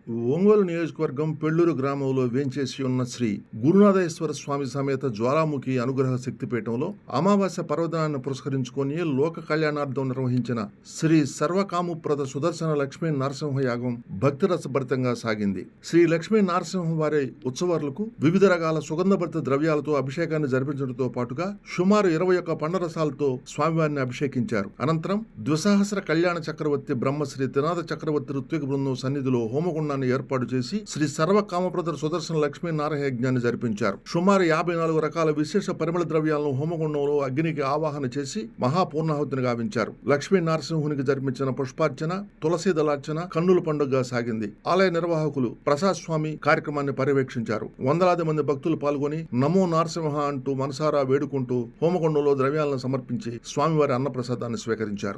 ఒంగోలు నియోజకవర్గం పెళ్లూరు గ్రామంలో వేంచేసి ఉన్న శ్రీ గురునాథేశ్వర స్వామి సమేత జ్వాలాముఖి అనుగ్రహ శక్తిపీఠంలో అమావాస్య పర్వదినాన్ని పురస్కరించుకొని లోక కళ్యాణార్థం నిర్వహించిన శ్రీ సర్వకాముప్రద సుదర్శన లక్ష్మీ నరసింహ యాగం భక్తిరసభరితంగా సాగింది. శ్రీ లక్ష్మీ నరసింహ వారి ఉత్సవాలకు వివిధ రకాల సుగంధభరిత ద్రవ్యాలతో అభిషేకాన్ని జరిపించడంతో పాటుగా సుమారు 21 పండరసాలతో స్వామివారిని అభిషేకించారు. అనంతరం ద్విసహస్ర కళ్యాణ చక్రవర్తి బ్రహ్మశ్రీ త్రినాథ చక్రవర్తి ఋత్విక బృందం సన్నిధిలో హోమగుండాన్ని ఏర్పాటు చేసి శ్రీ సర్వకామప్రద సుదర్శన లక్ష్మీ నారాయణ యజ్ఞాన్ని జరిపించారు. సుమారు 54 రకాల విశేష పరిమళ ద్రవ్యాలను హోమగుండంలో అగ్నికి ఆవాహన చేసి మహాపూర్ణాహుతిని గావించారు. లక్ష్మీ నరసింహునికి జరిపించిన పుష్పార్చన, తులసీ దళార్చన కన్నుల పండుగగా సాగింది. ఆలయ నిర్వాహకులు ప్రసాద్ స్వామి కార్యక్రమాన్ని పర్యవేక్షించారు. వందలాది మంది భక్తులు పాల్గొని నమో నరసింహ అంటూ మనసారా వేడుకుంటూ హోమగుండంలో ద్రవ్యాలను సమర్పించి స్వామివారి అన్నప్రసాదాన్ని స్వీకరించారు.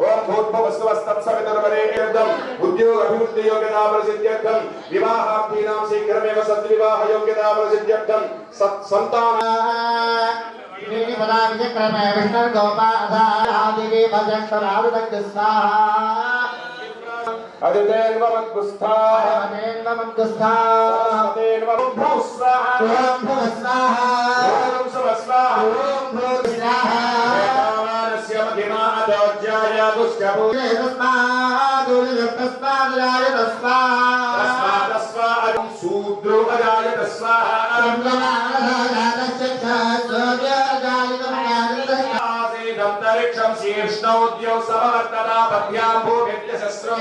ఓం భూర్భువస్వస్తత్సవితుర్వరేణ్యం ఉద్యోగ అభివృద్ధి యోగ్యతా ప్రసిద్ధ్యర్థం వివాహార్థీనాం శీఘ్రమేవ సద్వివాహ యోగ్యతా ప్రసిద్ధ్యర్థం సంతాన పదావిక్రమే విష్ణు గోపాదాది భజంతరాదుదగ్ధ స్వాహా అదితేన్వమద్గుస్థాః భూస్వాహ ఓం భూస్వాహ ఓం సువస్వాహ ఓం భూస్వాహ కామానస్య మహిమాదోజ్యాయ దుష్కభూతే తస్మాదులితస్మాదులాయ తస్మాదస్మాదస్మాద్ శూద్రోగాయ తస్మాదంతరిక్షం శీర్ష్ణౌద్యౌ సమవర్తనా పద్యాం భూమిత్య శస్త్రో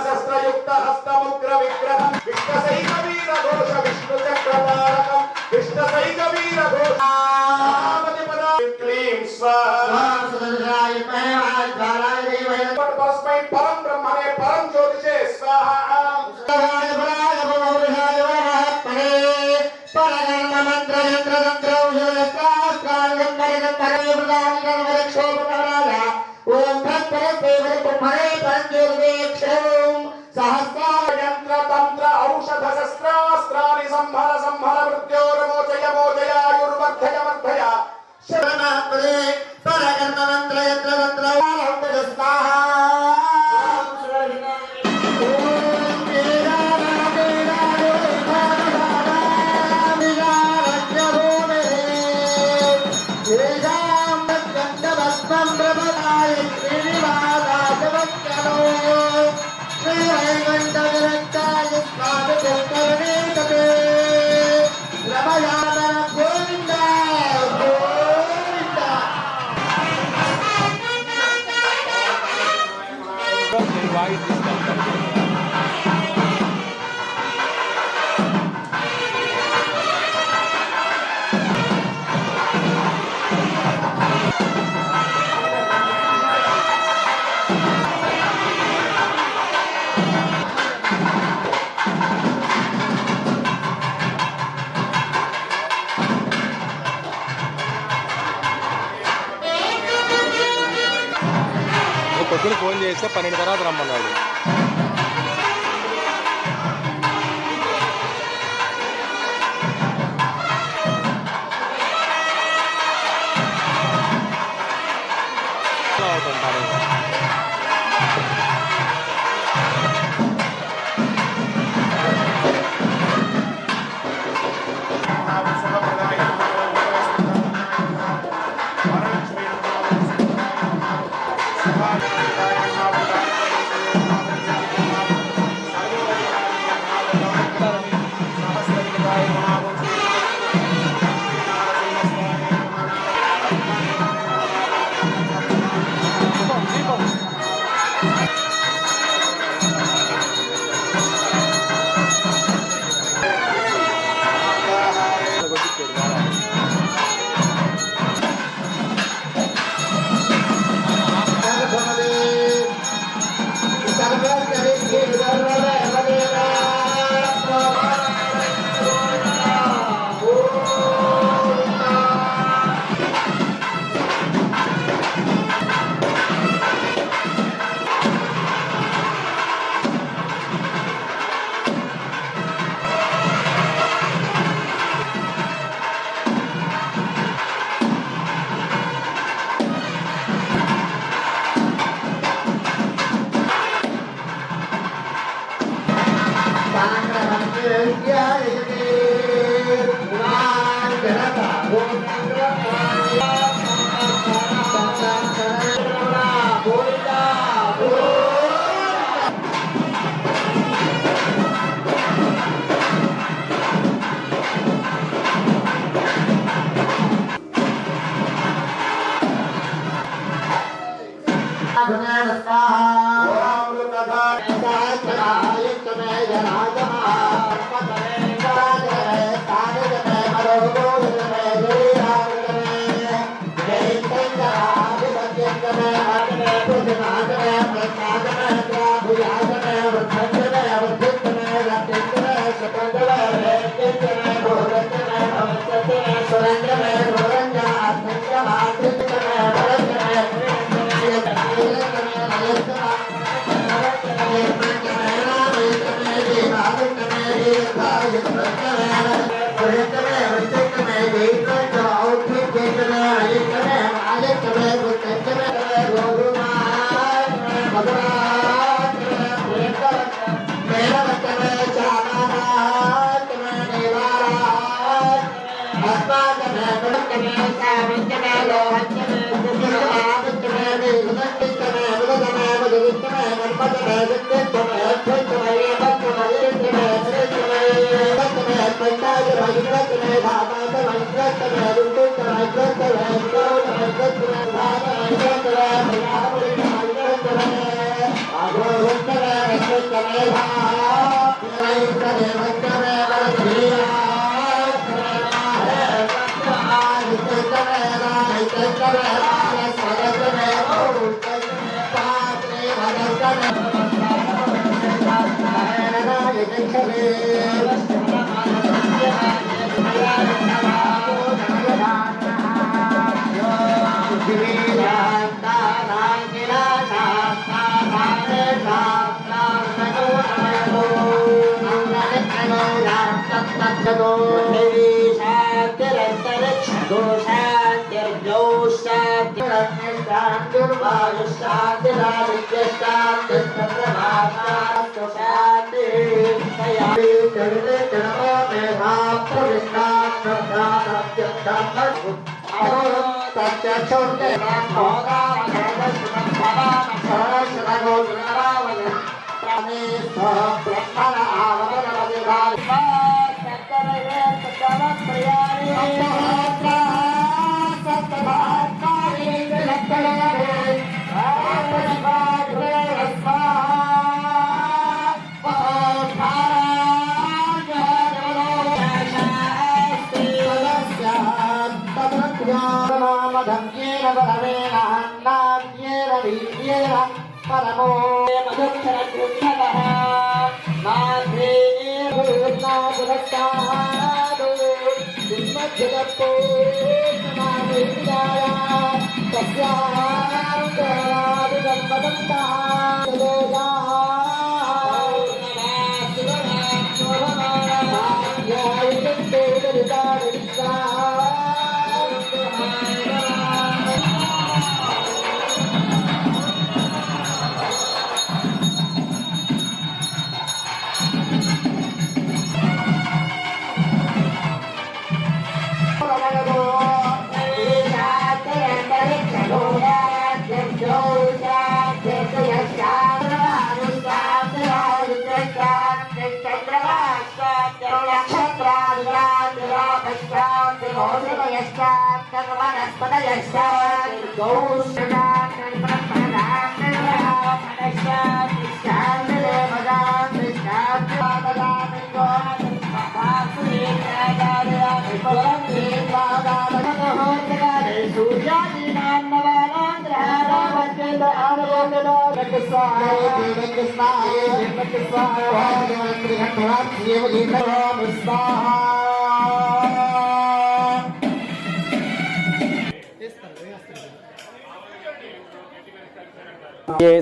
శస్త్రయుక్త హస్తముగ్ర విగ్రహం విష్ణసైక వీర ఘోష విష్ణు చక్రతారకం విష్ణసైక వీర ఘోష క్లీం స్వాహా పరస్మై పరం బ్రహ్మణే పరం జ్యోతిషే స్వాహా ఔషధ శస్త్రాస్త్రాన్ని సంహర సంహర మృత్యోర్మోచయ మోచయాయుర్వర్ధయ వర్ధయ శరణాపదే పరకర్మ మంత్ర యంత్ర మంత్ర స్వాహా పొద్దున ఫోన్ చేస్తే 12 తర్వాత రమ్మన్నాడు. అవుతుంటారు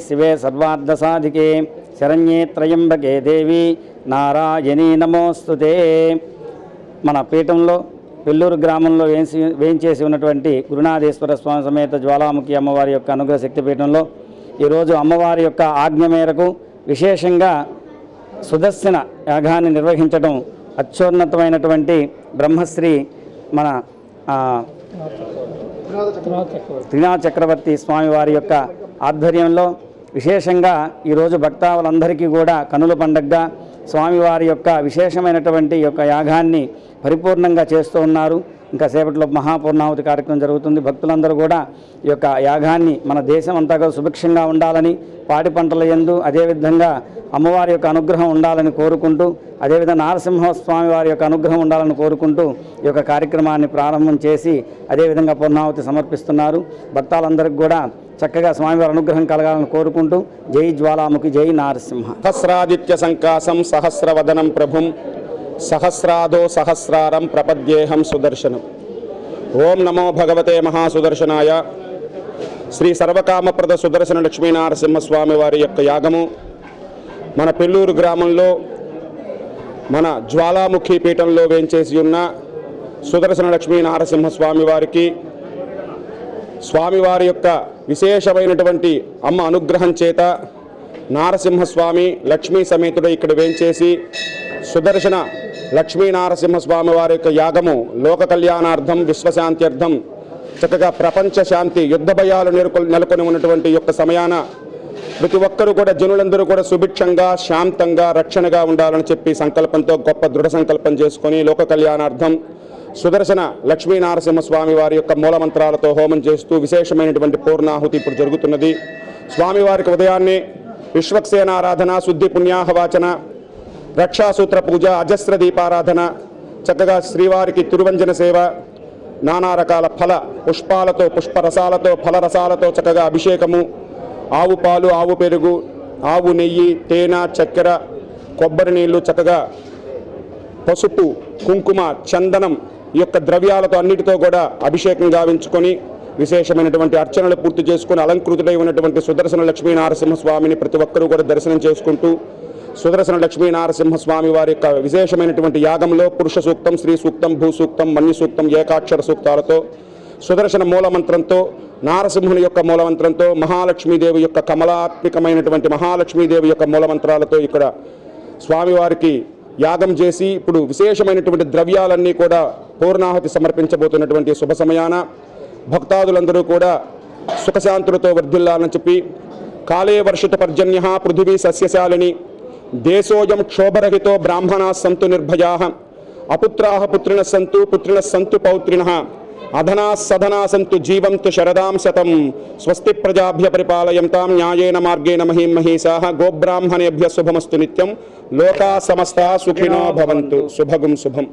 శివే సర్వార్థసాధికే శరణ్యే త్రయంబకే దేవి నారాయణీ నమోస్తుతే. మన పీఠంలో పెళ్ళూరు గ్రామంలో వేయించేసి ఉన్నటువంటి గురునాథేశ్వర స్వామి సమేత జ్వాలాముఖి అమ్మవారి యొక్క అనుగ్రహ శక్తిపీఠంలో ఈరోజు అమ్మవారి యొక్క ఆజ్ఞ మేరకు విశేషంగా సుదర్శన యాగాన్ని నిర్వహించడం అత్యున్నతమైనటువంటి బ్రహ్మశ్రీ మన త్రినాథ చక్రవర్తి స్వామివారి యొక్క ఆధ్వర్యంలో విశేషంగా ఈరోజు భక్తాదులందరికీ కూడా కనుల పండగగా స్వామివారి యొక్క విశేషమైనటువంటి యొక్క యాగాన్ని పరిపూర్ణంగా చేస్తూ ఉన్నారు. ఇంకా సేపట్లో మహాపూర్ణాహుతి కార్యక్రమం జరుగుతుంది. భక్తులందరూ కూడా ఈ యొక్క యాగాన్ని మన దేశం అంతా కూడా సుభిక్షంగా ఉండాలని, పాడి పంటల యందు అదేవిధంగా అమ్మవారి యొక్క అనుగ్రహం ఉండాలని కోరుకుంటూ, అదేవిధంగా నారసింహస్వామి వారి యొక్క అనుగ్రహం ఉండాలని కోరుకుంటూ ఈ యొక్క కార్యక్రమాన్ని ప్రారంభం చేసి అదేవిధంగా పూర్ణాహుతి సమర్పిస్తున్నారు. భక్తాలందరికీ కూడా చక్కగా స్వామివారి అనుగ్రహం కలగాలని కోరుకుంటూ జై జ్వాలాముఖి, జై నారసింహ. సహస్రాదిత్య సంకాసం సహస్రవదనం ప్రభుం సహస్రాదో సహస్రారం ప్రపద్యేహం సుదర్శనం. ఓం నమో భగవతే మహాసుదర్శనాయ. శ్రీ సర్వకామప్రద సుదర్శన లక్ష్మీనారసింహస్వామి వారి యొక్క యాగము మన పెళ్ళూరు గ్రామంలో మన జ్వాలాముఖి పీఠంలో వేంచేసి ఉన్న సుదర్శన లక్ష్మీనారసింహస్వామి వారికి స్వామివారి యొక్క విశేషమైనటువంటి అమ్మ అనుగ్రహం చేత నారసింహస్వామి లక్ష్మీ సమేతుడు ఇక్కడ వేంచేసి సుదర్శన లక్ష్మీనారసింహస్వామి వారి యొక్క యాగము లోక కళ్యాణార్థం విశ్వశాంత్యర్థం చక్కగా ప్రపంచ శాంతి యుద్ధ భయాలు నెలకొని ఉన్నటువంటి యొక్క సమయాన ప్రతి ఒక్కరూ కూడా జనులందరూ కూడా సుభిక్షంగా శాంతంగా రక్షణగా ఉండాలని చెప్పి సంకల్పంతో గొప్ప దృఢ సంకల్పం చేసుకొని లోక కళ్యాణార్థం సుదర్శన లక్ష్మీనారసింహస్వామి వారి యొక్క మూలమంత్రాలతో హోమం చేస్తూ విశేషమైనటువంటి పూర్ణాహుతి ఇప్పుడు జరుగుతున్నది. స్వామివారికి ఉదయాన్నే విశ్వక్సేనారాధన, శుద్ధి పుణ్యాహవాచన, రక్షాసూత్ర పూజ, అజస్ర దీపారాధన, చక్కగా శ్రీవారికి తిరువంజన సేవ, నానా రకాల ఫల పుష్పాలతో పుష్పరసాలతో ఫలరసాలతో చక్కగా అభిషేకము, ఆవు పాలు, ఆవు పెరుగు, ఆవు నెయ్యి, తేనె, చక్కెర, కొబ్బరి నీళ్లు, చక్కగా పసుపు, కుంకుమ, చందనం ఈ యొక్క ద్రవ్యాలతో అన్నిటితో కూడా అభిషేకం గావించుకొని విశేషమైనటువంటి అర్చనలు పూర్తి చేసుకుని అలంకృతుడై ఉన్నటువంటి సుదర్శన లక్ష్మీనారసింహస్వామిని ప్రతి ఒక్కరూ కూడా దర్శనం చేసుకుంటూ సుదర్శన లక్ష్మీనారసింహస్వామి వారి యొక్క విశేషమైనటువంటి యాగంలో పురుష సూక్తం, స్త్రీ సూక్తం, భూ సూక్తం, మన్యు సూక్తం, ఏకాక్షర సూక్తాలతో సుదర్శన మూలమంత్రంతో, నారసింహుని యొక్క మూలమంత్రంతో, మహాలక్ష్మీదేవి యొక్క కమలాత్మికమైనటువంటి మహాలక్ష్మీదేవి యొక్క మూలమంత్రాలతో ఇక్కడ స్వామివారికి యాగం చేసి ఇప్పుడు విశేషమైనటువంటి ద్రవ్యాలన్నీ కూడా పూర్ణాహుతి సమర్పించబోతున్నటువంటి శుభ సమయాన భక్తాదులందరూ కూడా సుఖశాంతులతో వర్ధిల్లాలని చెప్పి కాలే వర్షిత పర్జన్య పృథివీ సస్యశాలిని దేశోయం క్షోభరహితో బ్రాహ్మణా సంతు నిర్భయా అపుత్రాః పుత్రిణః సంతు పుత్రిణః సంతు పౌత్రిణః అధనా సధనా సంతు జీవంతు శరదాం శతం స్వస్తి ప్రజాభ్య పరిపాలయంతాం న్యాయేన మార్గేణ మహీం మహీసాః గోబ్రాహ్మణేభ్య శుభమస్తు నిత్యం లోకా సమస్తా సుఖినో భవంతు. శుభగం శుభం.